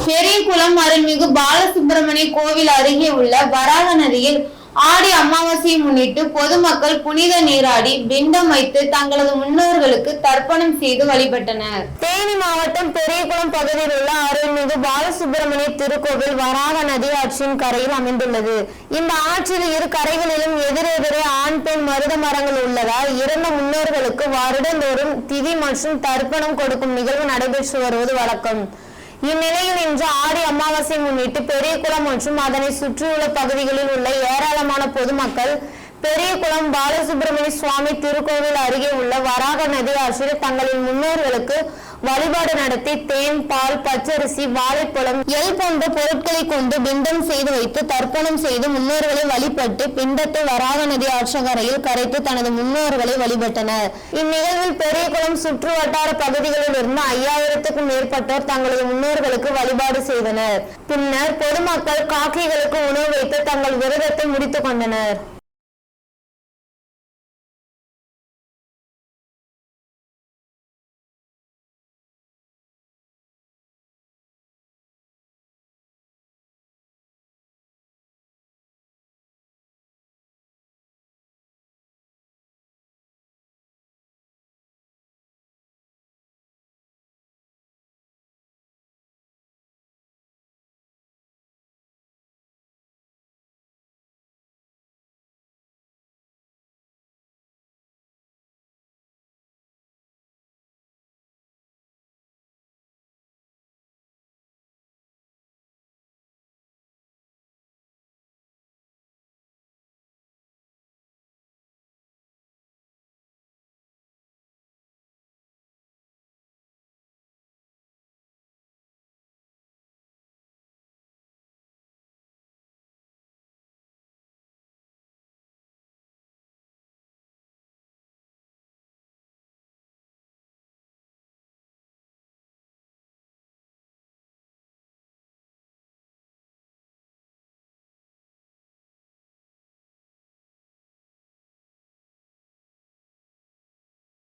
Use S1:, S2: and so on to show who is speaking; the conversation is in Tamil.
S1: பெரியகுளம் அருள்மிகு பாலசுப்பிரமணிய கோவில் அருகே உள்ள வராக நதியில் ஆடி அமாவாசையை முன்னிட்டு பொதுமக்கள் புனித நீராடி பிண்டம் வைத்து தங்களது முன்னோர்களுக்கு தர்ப்பணம் செய்து வழிபட்டனர்.
S2: தேனி மாவட்டம் பெரியகுளம் பகுதியில் உள்ள அருள்மிகு பாலசுப்பிரமணிய திருக்கோவில் வராக நதி ஆற்றின் கரையில் அமைந்துள்ளது. இந்த ஆற்றில் இரு கரைகளிலும் எதிரெதிரே ஆண் பெண் மருத மரங்கள் உள்ளதால் இறந்த முன்னோர்களுக்கு வருடந்தோறும் திதி மற்றும் தர்ப்பணம் கொடுக்கும் நிகழ்வு நடைபெற்று வருவது வழக்கம். இந்நிலையில் இன்று ஆடி அமாவாசை முன்னிட்டு பெரியகுளம் மற்றும் அதனை சுற்றியுள்ள பகுதிகளில் உள்ள ஏராளமான பொதுமக்கள் பெரியகுளம் பாலசுப்பிரமணிய சுவாமி திருக்கோவில் அருகே உள்ள வராக நதி ஆற்றில் தங்களின் முன்னோர்களுக்கு வழிபாடு நடத்தி தேன், பால், பச்சரிசி, வாழைப்பழம், எல் போன்ற பொருட்களை கொண்டு பிண்டம் செய்து வைத்து தர்ப்பணம் செய்து முன்னோர்களை வழிபட்டு பிண்டத்தை வராக நதி ஆற்றங்கரையில் கரைத்து தனது முன்னோர்களை வழிபட்டனர். இந்நிகழ்வில் பெரியகுளம் சுற்று வட்டார பகுதிகளில் இருந்து 5000க்கும் மேற்பட்டோர் தங்களது முன்னோர்களுக்கு வழிபாடு செய்தனர். பின்னர் பொதுமக்கள் காக்கைகளுக்கு உணவு வைத்து தங்கள் விரதத்தை முடித்துக் கொண்டனர்.